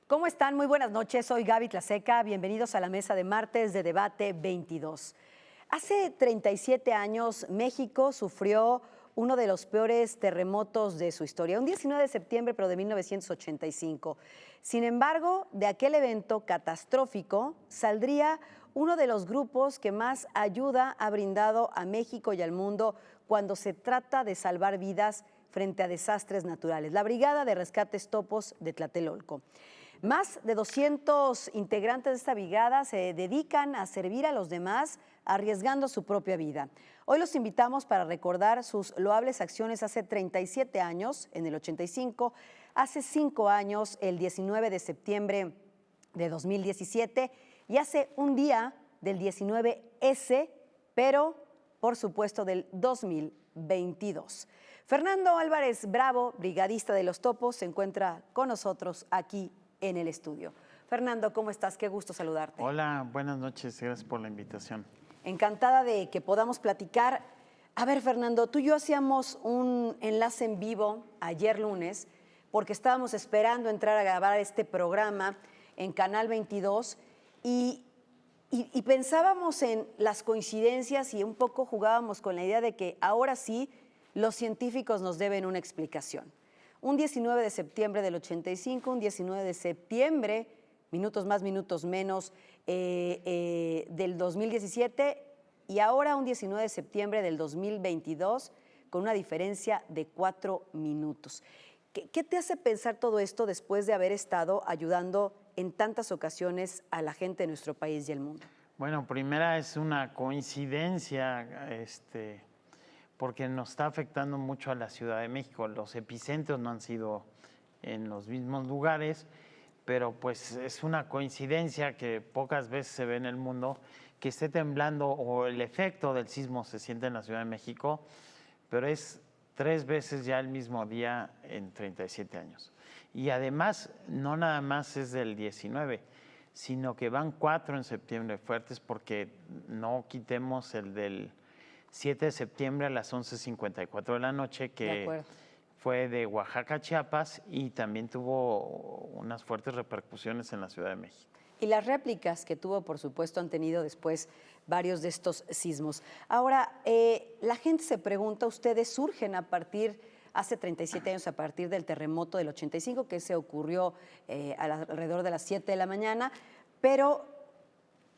¿Cómo están? Muy buenas noches. Soy Gaby Tlaseca. Bienvenidos a la mesa de martes de Debate 22. Hace 37 años, México sufrió uno de los peores terremotos de su historia, un 19 de septiembre, pero de 1985. Sin embargo, de aquel evento catastrófico saldría uno de los grupos que más ayuda ha brindado a México y al mundo cuando se trata de salvar vidas frente a desastres naturales, la Brigada de Rescates Topos de Tlatelolco. Más de 200 integrantes de esta brigada se dedican a servir a los demás arriesgando su propia vida. Hoy los invitamos para recordar sus loables acciones hace 37 años, en el 85, hace 5 años, el 19 de septiembre de 2017, y hace un día del 19S, pero por supuesto del 2022. Fernando Álvarez Bravo, brigadista de los Topos, se encuentra con nosotros aquí en el estudio. Fernando, ¿cómo estás? Qué gusto saludarte. Hola, buenas noches, gracias por la invitación. Encantada de que podamos platicar. A ver, Fernando, tú y yo hacíamos un enlace en vivo ayer lunes porque estábamos esperando entrar a grabar este programa en Canal 22 y pensábamos en las coincidencias y un poco jugábamos con la idea de que ahora sí los científicos nos deben una explicación. Un 19 de septiembre del 85, un 19 de septiembre, minutos más, minutos menos, del 2017 y ahora un 19 de septiembre del 2022 con una diferencia de 4 minutos. ¿Qué te hace pensar todo esto después de haber estado ayudando en tantas ocasiones a la gente de nuestro país y el mundo? Bueno, primera es una coincidencia, porque nos está afectando mucho a la Ciudad de México. Los epicentros no han sido en los mismos lugares, pero pues es una coincidencia que pocas veces se ve en el mundo que esté temblando o el efecto del sismo se siente en la Ciudad de México, pero es 3 veces ya el mismo día en 37 años. Y además, no nada más es del 19, sino que van 4 en septiembre fuertes porque no quitemos el del 7 de septiembre a las 11:54 de la noche, que fue de Oaxaca a Chiapas y también tuvo unas fuertes repercusiones en la Ciudad de México. Y las réplicas que tuvo, por supuesto, han tenido después varios de estos sismos. Ahora, la gente se pregunta, ustedes surgen hace 37 años, a partir del terremoto del 85, que se ocurrió alrededor de las 7 de la mañana, pero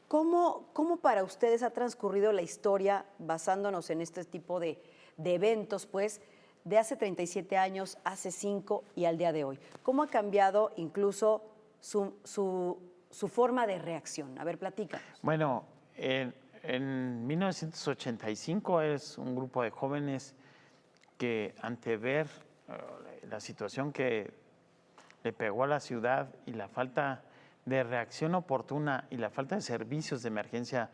¿cómo para ustedes ha transcurrido la historia basándonos en este tipo de eventos, pues, de hace 37 años, hace 5 y al día de hoy? ¿Cómo ha cambiado incluso su forma de reacción? A ver, platícanos. Bueno, en 1985 es un grupo de jóvenes que ante ver la situación que le pegó a la ciudad y la falta de reacción oportuna y la falta de servicios de emergencia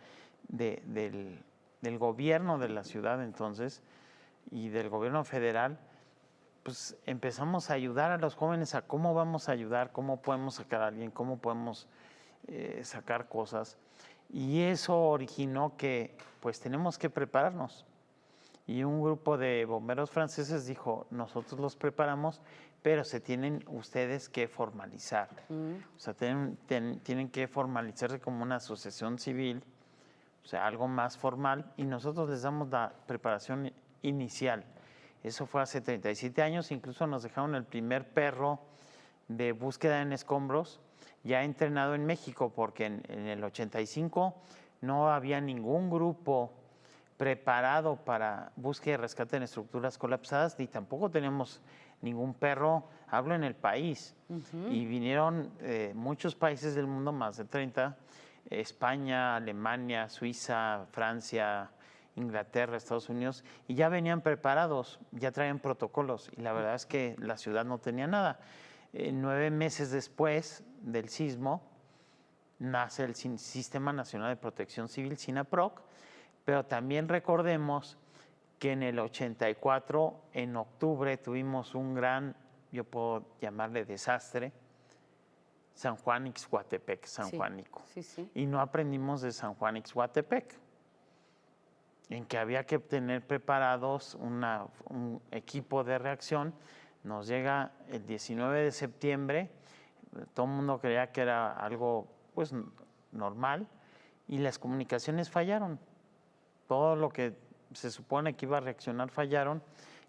del gobierno de la ciudad entonces y del gobierno federal, pues empezamos a ayudar a los jóvenes a cómo vamos a ayudar, cómo podemos sacar a alguien, cómo podemos sacar cosas. Y eso originó que pues tenemos que prepararnos. Y un grupo de bomberos franceses dijo, nosotros los preparamos, pero se tienen ustedes que formalizar. O sea, tienen que formalizarse como una asociación civil, o sea, algo más formal, y nosotros les damos la preparación inicial. Eso fue hace 37 años, incluso nos dejaron el primer perro de búsqueda en escombros, ya entrenado en México, porque en el 85 no había ningún grupo preparado para búsqueda y rescate en estructuras colapsadas, ni tampoco tenemos ningún perro, hablo en el país. Y vinieron muchos países del mundo, más de 30, España, Alemania, Suiza, Francia, Inglaterra, Estados Unidos, y ya venían preparados, ya traían protocolos, y la verdad es que la ciudad no tenía nada. 9 meses después del sismo, nace el Sistema Nacional de Protección Civil, SINAPROC, pero también recordemos que en el 84, en octubre, tuvimos un gran, yo puedo llamarle desastre, San Juan Ixhuatepec, San Juanico. Sí. Y no aprendimos de San Juan Ixhuatepec, en que había que tener preparados un equipo de reacción. Nos llega el 19 de septiembre, todo el mundo creía que era algo pues normal y las comunicaciones fallaron. Todo lo que se supone que iba a reaccionar fallaron,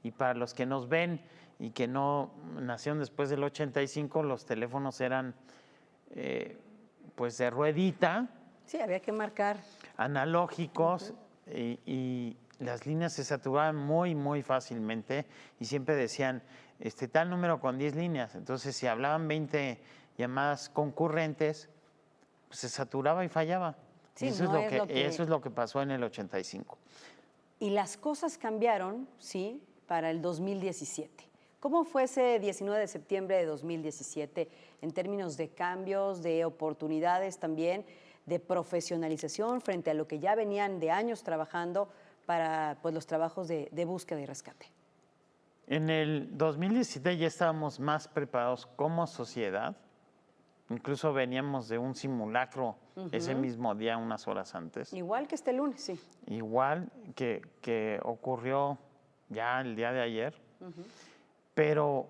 y para los que nos ven y que no nacieron después del 85, los teléfonos eran pues de ruedita. Sí, había que marcar. Analógicos, y las líneas se saturaban muy fácilmente, y siempre decían tal número con 10 líneas. Entonces, si hablaban 20 llamadas concurrentes, pues se saturaba y fallaba. Sí, Y eso, no eso es lo que pasó en el 85. Y las cosas cambiaron, sí, para el 2017. ¿Cómo fue ese 19 de septiembre de 2017 en términos de cambios, de oportunidades también, de profesionalización frente a lo que ya venían de años trabajando para pues, los trabajos de búsqueda y rescate? En el 2017 ya estábamos más preparados como sociedad. Incluso veníamos de un simulacro ese mismo día, unas horas antes. Igual que este lunes, sí. Igual que ocurrió ya el día de ayer. Pero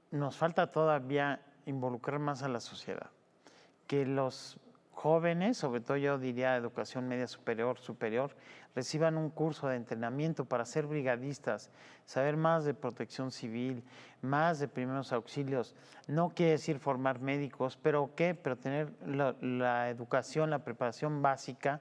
nos falta todavía involucrar más a la sociedad. Que los jóvenes, sobre todo yo diría educación media superior, reciban un curso de entrenamiento para ser brigadistas, saber más de protección civil, más de primeros auxilios. No quiere decir formar médicos, pero tener la educación, la preparación básica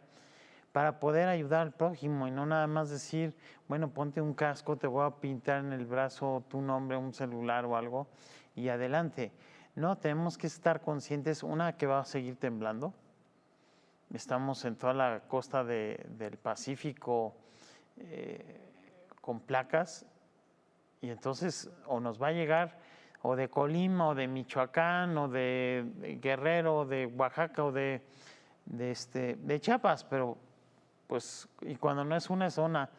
para poder ayudar al prójimo, y no nada más decir, bueno, ponte un casco, te voy a pintar en el brazo tu nombre, un celular o algo, y adelante. No, tenemos que estar conscientes, que va a seguir temblando. Estamos en toda la costa del Pacífico con placas, y entonces o nos va a llegar o de Colima o de Michoacán o de Guerrero o de Oaxaca o de Chiapas, pero pues, y cuando no es una zona,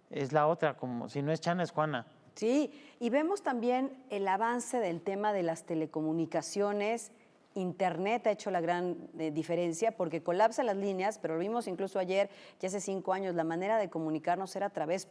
es la otra, como si no es Chana, es Juana. Sí, y vemos también el avance del tema de las telecomunicaciones. Internet ha hecho la gran diferencia porque colapsa las líneas, pero lo vimos incluso ayer, ya hace 5 años, la manera de comunicarnos era a través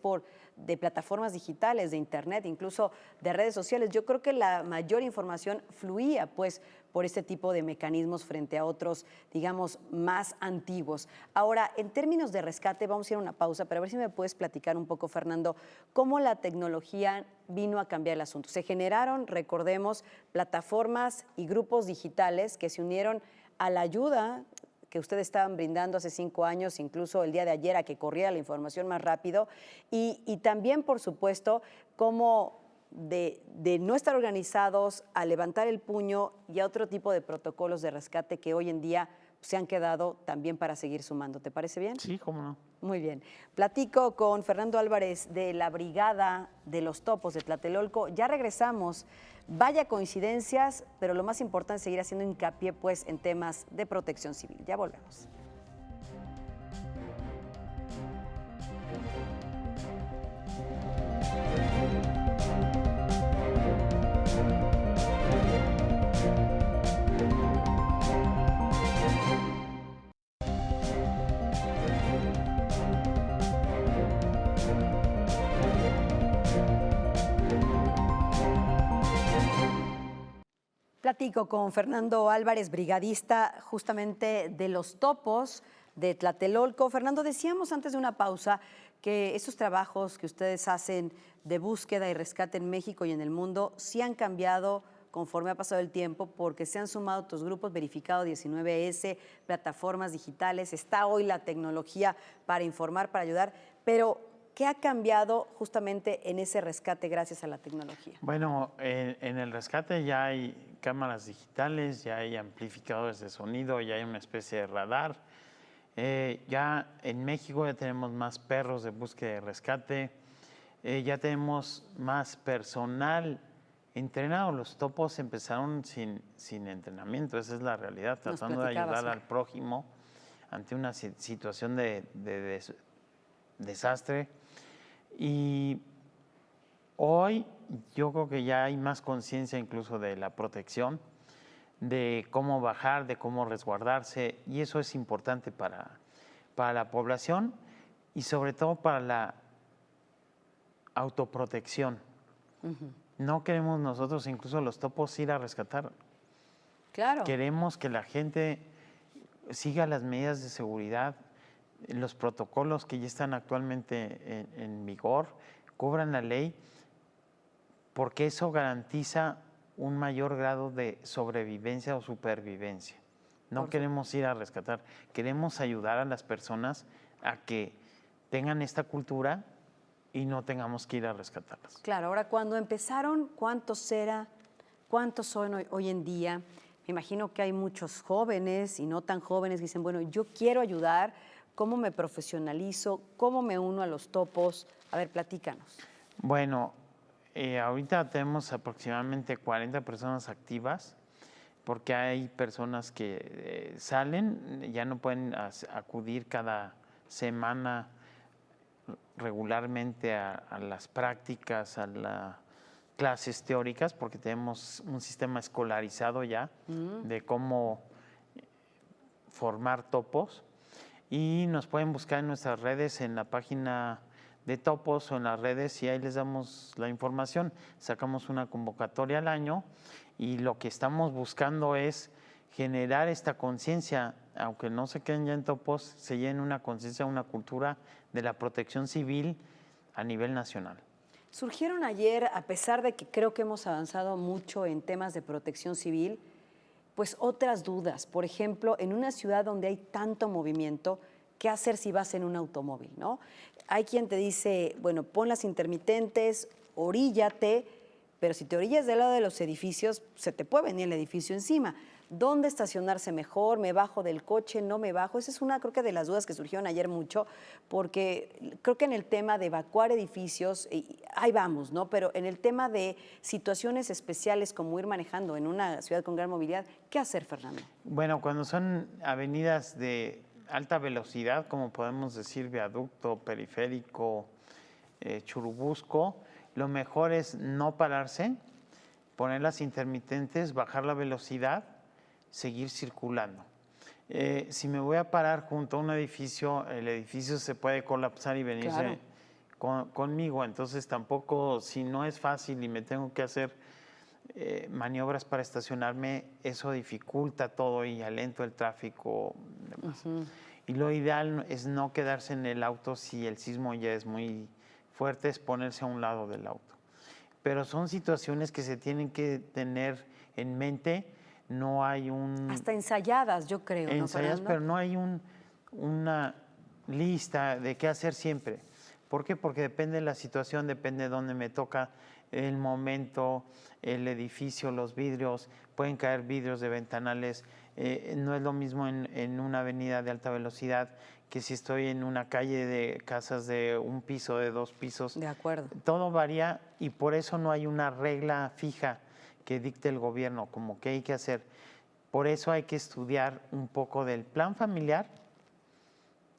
de plataformas digitales, de Internet, incluso de redes sociales. Yo creo que la mayor información fluía pues por este tipo de mecanismos frente a otros, digamos, más antiguos. Ahora, en términos de rescate, vamos a ir a una pausa, pero a ver si me puedes platicar un poco, Fernando, cómo la tecnología vino a cambiar el asunto. Se generaron, recordemos, plataformas y grupos digitales que se unieron a la ayuda que ustedes estaban brindando hace 5 años, incluso el día de ayer, a que corriera la información más rápido, y también, por supuesto, cómo de no estar organizados a levantar el puño y a otro tipo de protocolos de rescate que hoy en día se han quedado también para seguir sumando. ¿Te parece bien? Sí, cómo no. Muy bien. Platico con Fernando Álvarez de la Brigada de los Topos de Tlatelolco. Ya regresamos. Vaya coincidencias, pero lo más importante es seguir haciendo hincapié pues, en temas de protección civil. Ya volvemos. Platico con Fernando Álvarez, brigadista justamente de los Topos de Tlatelolco. Fernando, decíamos antes de una pausa que esos trabajos que ustedes hacen de búsqueda y rescate en México y en el mundo sí han cambiado conforme ha pasado el tiempo, porque se han sumado otros grupos, Verificado 19S, plataformas digitales, está hoy la tecnología para informar, para ayudar, pero ¿qué ha cambiado justamente en ese rescate gracias a la tecnología? Bueno, en el rescate ya hay cámaras digitales, ya hay amplificadores de sonido, ya hay una especie de radar. Ya en México ya tenemos más perros de búsqueda y rescate, ya tenemos más personal entrenado. Los topos empezaron sin entrenamiento, esa es la realidad, tratando de ayudar al prójimo ante una situación de desastre. Y hoy yo creo que ya hay más conciencia incluso de la protección, de cómo bajar, de cómo resguardarse, y eso es importante para la población y sobre todo para la autoprotección. No queremos nosotros, incluso los topos, ir a rescatar. Claro. Queremos que la gente siga las medidas de seguridad, los protocolos que ya están actualmente en vigor, cubran la ley, porque eso garantiza un mayor grado de sobrevivencia o supervivencia. No queremos ir a rescatar, queremos ayudar a las personas a que tengan esta cultura y no tengamos que ir a rescatarlas. Claro, ahora cuando empezaron, ¿cuántos son hoy en día? Me imagino que hay muchos jóvenes y no tan jóvenes que dicen, bueno, yo quiero ayudar, ¿cómo me profesionalizo? ¿Cómo me uno a los topos? A ver, platícanos. Bueno, ahorita tenemos aproximadamente 40 personas activas, porque hay personas que salen, ya no pueden acudir cada semana regularmente a las prácticas, a las clases teóricas, porque tenemos un sistema escolarizado ya de cómo formar topos, y nos pueden buscar en nuestras redes, en la página de topos o en las redes, y ahí les damos la información. Sacamos una convocatoria al año y lo que estamos buscando es generar esta conciencia, aunque no se queden ya en topos, se llenen una conciencia, una cultura de la protección civil a nivel nacional. Surgieron ayer, a pesar de que creo que hemos avanzado mucho en temas de protección civil, pues otras dudas. Por ejemplo, en una ciudad donde hay tanto movimiento, ¿qué hacer si vas en un automóvil, no? Hay quien te dice, bueno, pon las intermitentes, oríllate, pero si te orillas del lado de los edificios, se te puede venir el edificio encima. ¿Dónde estacionarse mejor? ¿Me bajo del coche? ¿No me bajo? Esa es una, creo que de las dudas que surgieron ayer mucho, porque creo que en el tema de evacuar edificios, ahí vamos, ¿no? Pero en el tema de situaciones especiales como ir manejando en una ciudad con gran movilidad, ¿qué hacer, Fernando? Bueno, cuando son avenidas de alta velocidad, como podemos decir viaducto, periférico, Churubusco, lo mejor es no pararse, poner las intermitentes, bajar la velocidad, seguir circulando. Si me voy a parar junto a un edificio, el edificio se puede colapsar y venirse conmigo, entonces tampoco, si no es fácil y me tengo que hacer maniobras para estacionarme, eso dificulta todo y alento el tráfico. Y lo ideal es no quedarse en el auto si el sismo ya es muy fuerte, es ponerse a un lado del auto. Pero son situaciones que se tienen que tener en mente. No hay un... Hasta ensayadas, yo creo, ensayadas, ¿no, pero no hay una lista de qué hacer siempre. ¿Por qué? Porque depende de la situación, depende de dónde me toca, el momento, el edificio, los vidrios, pueden caer vidrios de ventanales. No es lo mismo en una avenida de alta velocidad que si estoy en una calle de casas de un piso, de 2 pisos. De acuerdo. Todo varía y por eso no hay una regla fija que dicte el gobierno, como qué hay que hacer. Por eso hay que estudiar un poco del plan familiar,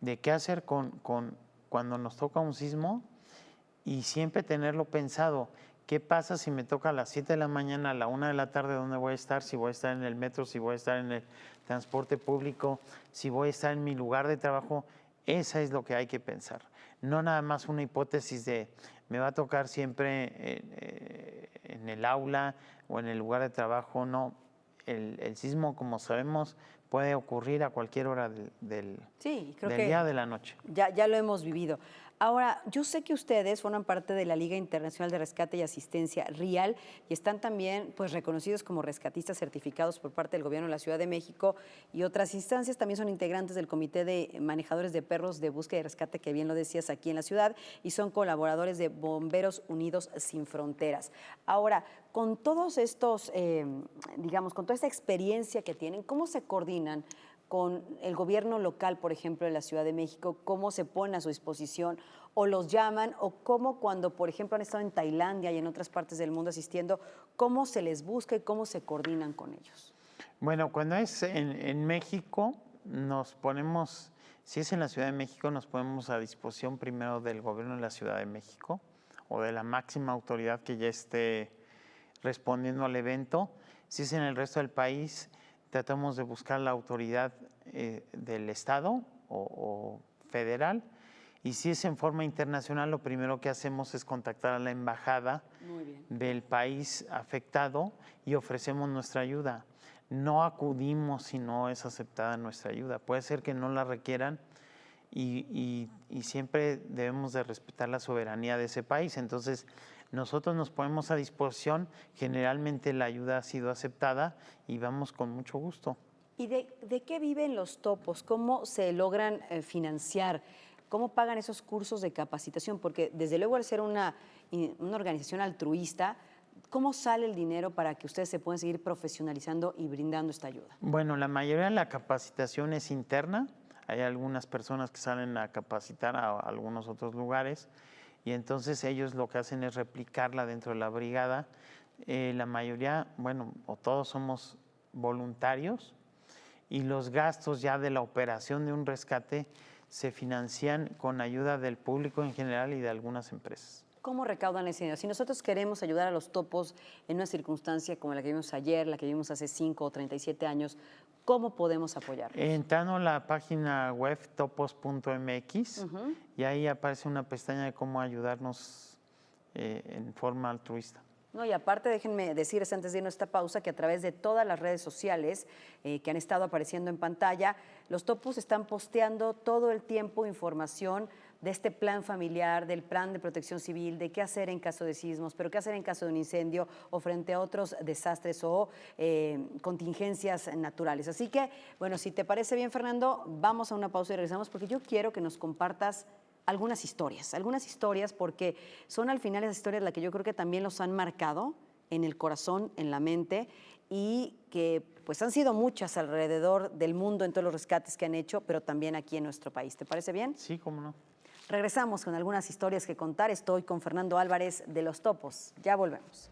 de qué hacer cuando nos toca un sismo y siempre tenerlo pensado. ¿Qué pasa si me toca a las 7 de la mañana, a la 1 de la tarde? ¿Dónde voy a estar? Si voy a estar en el metro, si voy a estar en el transporte público, si voy a estar en mi lugar de trabajo. Esa es lo que hay que pensar. No nada más una hipótesis de me va a tocar siempre en el aula o en el lugar de trabajo. No, el sismo, como sabemos, puede ocurrir a cualquier hora del día o de la noche. Ya lo hemos vivido. Ahora, yo sé que ustedes forman parte de la Liga Internacional de Rescate y Asistencia, RIAL, y están también pues, reconocidos como rescatistas certificados por parte del Gobierno de la Ciudad de México y otras instancias. También son integrantes del Comité de Manejadores de Perros de Búsqueda y Rescate, que bien lo decías, aquí en la ciudad, y son colaboradores de Bomberos Unidos Sin Fronteras. Ahora, con todos estos, digamos, con toda esta experiencia que tienen, ¿cómo se coordinan con el gobierno local, por ejemplo, de la Ciudad de México? ¿Cómo se ponen a su disposición? ¿O los llaman? ¿O cómo cuando, por ejemplo, han estado en Tailandia y en otras partes del mundo asistiendo, cómo se les busca y cómo se coordinan con ellos? Bueno, cuando es en México, nos ponemos, si es en la Ciudad de México, nos ponemos a disposición primero del gobierno de la Ciudad de México o de la máxima autoridad que ya esté respondiendo al evento. Si es en el resto del país, tratamos de buscar la autoridad del Estado o federal. Y si es en forma internacional, lo primero que hacemos es contactar a la embajada del país afectado y ofrecemos nuestra ayuda. no acudimos si no es aceptada nuestra ayuda. Puede ser que no la requieran y siempre debemos de respetar la soberanía de ese país. Entonces, nosotros nos ponemos a disposición, generalmente la ayuda ha sido aceptada y vamos con mucho gusto. ¿Y de qué viven los topos? ¿Cómo se logran financiar? ¿Cómo pagan esos cursos de capacitación? Porque desde luego al ser una organización altruista, ¿cómo sale el dinero para que ustedes se puedan seguir profesionalizando y brindando esta ayuda? Bueno, la mayoría de la capacitación es interna. Hay algunas personas que salen a capacitar a algunos otros lugares y entonces ellos lo que hacen es replicarla dentro de la brigada. La mayoría, bueno, o todos somos voluntarios y los gastos ya de la operación de un rescate se financian con ayuda del público en general y de algunas empresas. ¿Cómo recaudan ese dinero? Si nosotros queremos ayudar a los topos en una circunstancia como la que vimos ayer, la que vimos hace 5 o 37 años, ¿cómo podemos apoyarlos? Entrando a la página web topos.mx y ahí aparece una pestaña de cómo ayudarnos en forma altruista. No, y aparte, déjenme decirles antes de irnos a esta pausa que a través de todas las redes sociales que han estado apareciendo en pantalla, los topos están posteando todo el tiempo información de este plan familiar, del plan de protección civil, de qué hacer en caso de sismos, pero qué hacer en caso de un incendio o frente a otros desastres o contingencias naturales. Así que, bueno, si te parece bien, Fernando, vamos a una pausa y regresamos porque yo quiero que nos compartas algunas historias porque son al final esas historias las que yo creo que también los han marcado en el corazón, en la mente y que pues han sido muchas alrededor del mundo en todos los rescates que han hecho, pero también aquí en nuestro país. ¿Te parece bien? Sí, cómo no. Regresamos con algunas historias que contar. Estoy con Fernando Álvarez de Los Topos. Ya volvemos.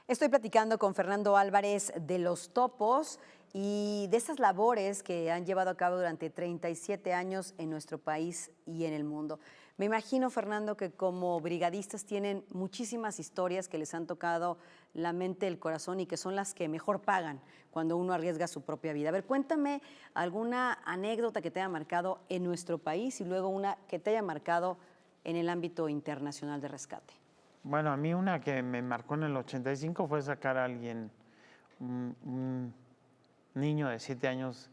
Estoy platicando con Fernando Álvarez de Los Topos y de esas labores que han llevado a cabo durante 37 años en nuestro país y en el mundo. Me imagino, Fernando, que como brigadistas tienen muchísimas historias que les han tocado la mente, el corazón y que son las que mejor pagan cuando uno arriesga su propia vida. A ver, cuéntame alguna anécdota que te haya marcado en nuestro país y luego una que te haya marcado en el ámbito internacional de rescate. Bueno, a mí una que me marcó en el 85 fue sacar a alguien, un niño de 7 años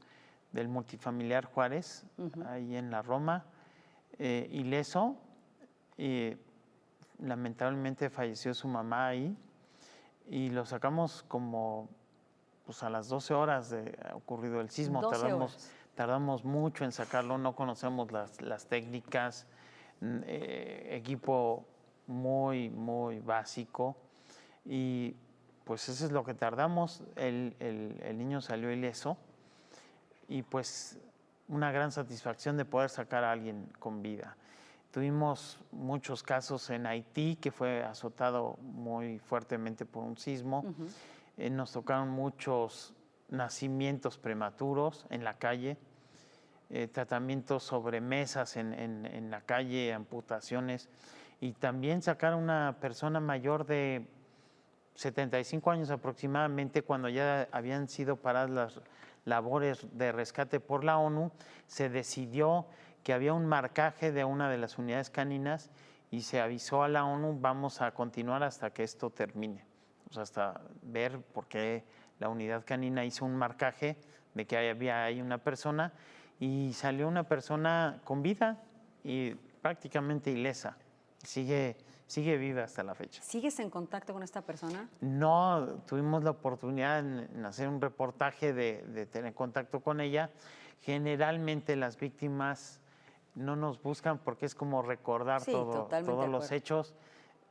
del multifamiliar Juárez, ahí en la Roma, ileso, y lamentablemente falleció su mamá ahí, y lo sacamos como pues, a las 12 horas de ocurrido el sismo. 12 horas. Tardamos mucho en sacarlo, no conocemos las técnicas, equipo muy básico y pues eso es lo que tardamos. El niño salió ileso y pues una gran satisfacción de poder sacar a alguien con vida. Tuvimos muchos casos en Haití que fue azotado muy fuertemente por un sismo. Nos tocaron muchos nacimientos prematuros en la calle, tratamientos sobre mesas en la calle, amputaciones. Y también sacar a una persona mayor de 75 años aproximadamente, cuando ya habían sido paradas las labores de rescate por la ONU, se decidió que había un marcaje de una de las unidades caninas y se avisó a la ONU, vamos a continuar hasta que esto termine. O sea, hasta ver por qué la unidad canina hizo un marcaje de que había ahí una persona y salió una persona con vida y prácticamente ilesa. Sigue viva hasta la fecha. ¿Sigues en contacto con esta persona? No, tuvimos la oportunidad en hacer un reportaje de tener contacto con ella. Generalmente las víctimas no nos buscan porque es como recordar todos los hechos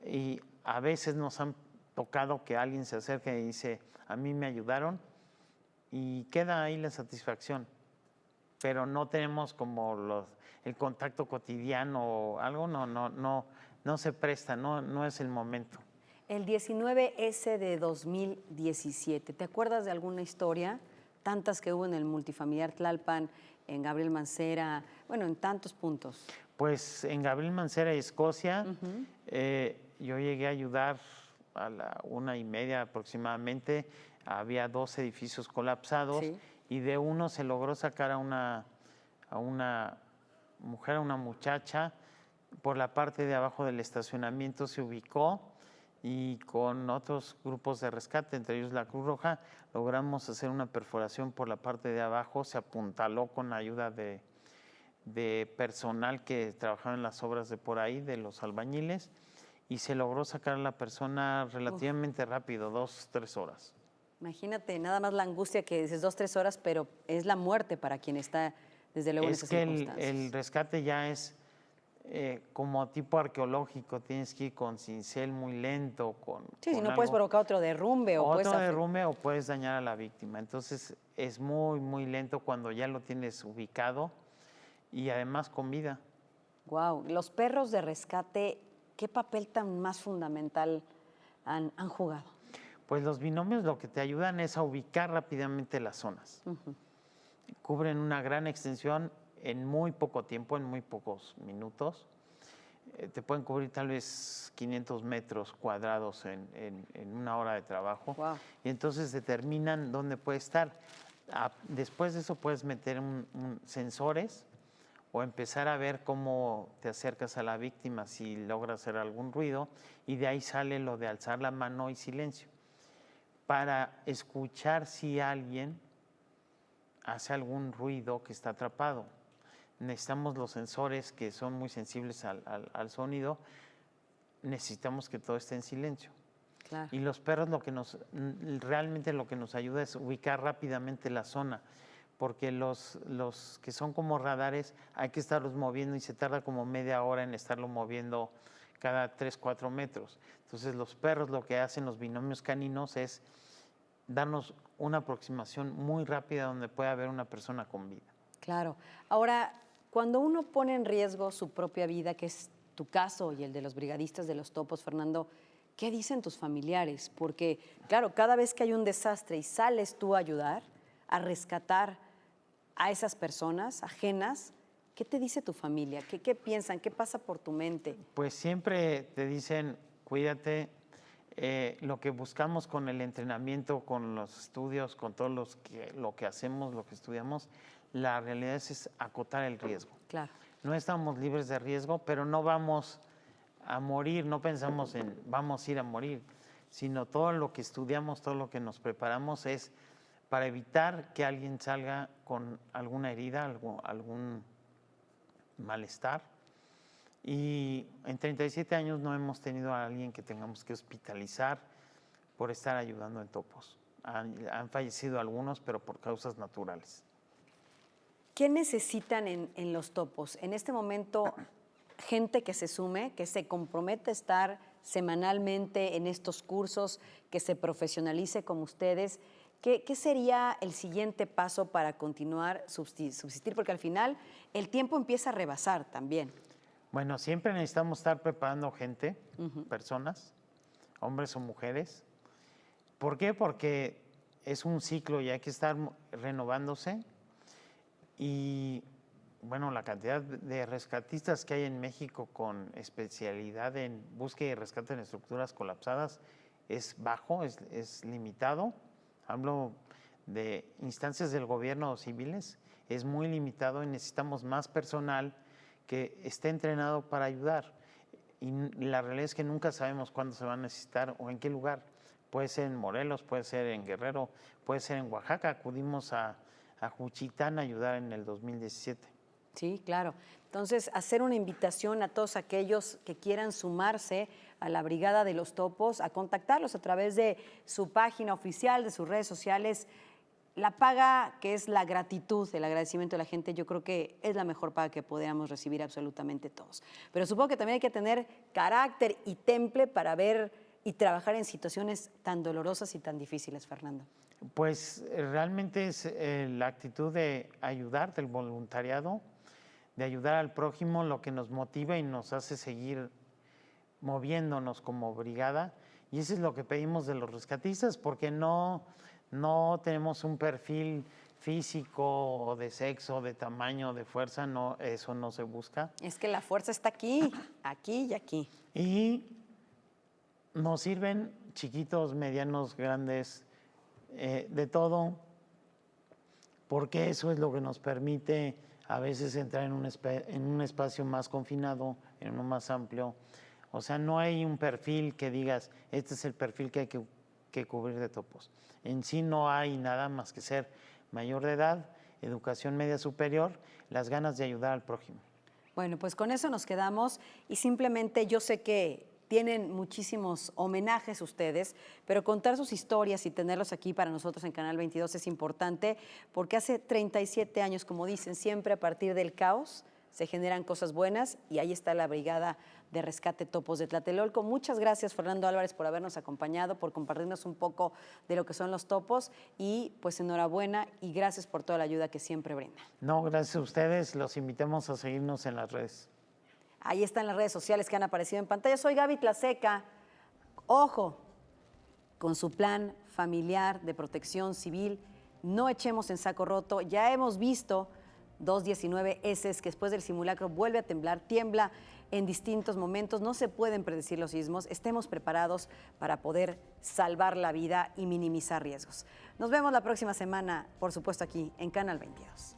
y a veces nos han tocado que alguien se acerque y dice, a mí me ayudaron y queda ahí la satisfacción, pero no tenemos como el contacto cotidiano o algo, no se presta, no es el momento. El 19S de 2017, ¿te acuerdas de alguna historia? Tantas que hubo en el multifamiliar Tlalpan, en Gabriel Mancera, Bueno, en tantos puntos. Pues en Gabriel Mancera, Escocia, yo llegué a ayudar a la 1:30 aproximadamente. Había 2 edificios colapsados Sí. y de uno se logró sacar a una mujer, a una muchacha, por la parte de abajo del estacionamiento se ubicó y con otros grupos de rescate, entre ellos la Cruz Roja, logramos hacer una perforación por la parte de abajo, se apuntaló con ayuda de personal que trabajaba en las obras de por ahí, de los albañiles, y se logró sacar a la persona relativamente rápido, 2-3 horas. Imagínate, nada más la angustia que dices 2, 3 horas, pero es la muerte para quien está, desde luego, en esas circunstancias. El rescate ya es como tipo arqueológico, tienes que ir con cincel muy lento. Sí, si con no puedes algo, provocar otro derrumbe o puedes otro derrumbe o puedes dañar a la víctima. Entonces es muy, muy lento cuando ya lo tienes ubicado y además con vida. Wow, los perros de rescate, ¿qué papel tan más fundamental han jugado? Pues los binomios lo que te ayudan es a ubicar rápidamente las zonas. Cubren una gran extensión en muy poco tiempo, en muy pocos minutos. Te pueden cubrir tal vez 500 metros cuadrados en una hora de trabajo. Wow. Y entonces determinan dónde puede estar. Después de eso puedes meter sensores o empezar a ver cómo te acercas a la víctima, si logra hacer algún ruido, y de ahí sale lo de alzar la mano y silencio, para escuchar si alguien hace algún ruido que está atrapado. Necesitamos los sensores que son muy sensibles al sonido, necesitamos que todo esté en silencio. Claro. Y los perros realmente lo que nos ayuda es ubicar rápidamente la zona, porque los que son como radares hay que estarlos moviendo y se tarda como media hora en estarlo moviendo cada 3-4 metros. Entonces los perros lo que hacen, los binomios caninos, es darnos una aproximación muy rápida donde puede haber una persona con vida. Claro. Ahora, cuando uno pone en riesgo su propia vida, que es tu caso y el de los brigadistas de los Topos, Fernando, ¿qué dicen tus familiares? Porque, claro, cada vez que hay un desastre y sales tú a ayudar, a rescatar a esas personas ajenas, ¿qué te dice tu familia? ¿Qué piensan? ¿Qué pasa por tu mente? Pues siempre te dicen, cuídate. Lo que buscamos con el entrenamiento, con los estudios, con todo lo que hacemos, lo que estudiamos, la realidad es acotar el riesgo. Claro. No estamos libres de riesgo, pero no vamos a morir, no pensamos en vamos a ir a morir, sino todo lo que estudiamos, todo lo que nos preparamos es para evitar que alguien salga con alguna herida, algún malestar. Y en 37 años no hemos tenido a alguien que tengamos que hospitalizar por estar ayudando en Topos. Han fallecido algunos, pero por causas naturales. ¿Qué necesitan en los Topos? En este momento, gente que se sume, que se compromete a estar semanalmente en estos cursos, que se profesionalice como ustedes. ¿Qué sería el siguiente paso para continuar subsistir? Porque al final el tiempo empieza a rebasar también. Bueno, siempre necesitamos estar preparando gente, personas, hombres o mujeres. ¿Por qué? Porque es un ciclo y hay que estar renovándose. Y bueno, la cantidad de rescatistas que hay en México con especialidad en búsqueda y rescate en estructuras colapsadas es bajo, es limitado. Hablo de instancias del gobierno o civiles, es muy limitado y necesitamos más personal que esté entrenado para ayudar. Y la realidad es que nunca sabemos cuándo se va a necesitar o en qué lugar. Puede ser en Morelos, puede ser en Guerrero, puede ser en Oaxaca. Acudimos a Juchitán a ayudar en el 2017. Sí, claro. Entonces, hacer una invitación a todos aquellos que quieran sumarse a la Brigada de los Topos, a contactarlos a través de su página oficial, de sus redes sociales. La paga, que es la gratitud, el agradecimiento de la gente, yo creo que es la mejor paga que podríamos recibir absolutamente todos. Pero supongo que también hay que tener carácter y temple para ver y trabajar en situaciones tan dolorosas y tan difíciles, Fernando. Pues realmente es la actitud de ayudar, del voluntariado, de ayudar al prójimo, lo que nos motiva y nos hace seguir moviéndonos como brigada. Y eso es lo que pedimos de los rescatistas, porque no tenemos un perfil físico o de sexo, de tamaño, de fuerza, no, eso no se busca. Es que la fuerza está aquí, aquí y aquí. Y nos sirven chiquitos, medianos, grandes, de todo, porque eso es lo que nos permite a veces entrar en un espacio más confinado, en uno más amplio. O sea, no hay un perfil que digas, este es el perfil que hay que cubrir de topos. En sí no hay nada más que ser mayor de edad, educación media superior, las ganas de ayudar al prójimo. Bueno, pues con eso nos quedamos y simplemente yo sé que tienen muchísimos homenajes ustedes, pero contar sus historias y tenerlos aquí para nosotros en Canal 22 es importante porque hace 37 años, como dicen, siempre a partir del caos se generan cosas buenas y ahí está la Brigada de Rescate Topos de Tlatelolco. Muchas gracias, Fernando Álvarez, por habernos acompañado, por compartirnos un poco de lo que son los topos y pues enhorabuena y gracias por toda la ayuda que siempre brinda. No, gracias a ustedes, los invitamos a seguirnos en las redes. Ahí están las redes sociales que han aparecido en pantalla. Soy Gaby Tlaseca. Ojo, con su plan familiar de protección civil, no echemos en saco roto. Ya hemos visto 219S que después del simulacro vuelve a temblar, tiembla en distintos momentos, no se pueden predecir los sismos, estemos preparados para poder salvar la vida y minimizar riesgos. Nos vemos la próxima semana, por supuesto aquí en Canal 22.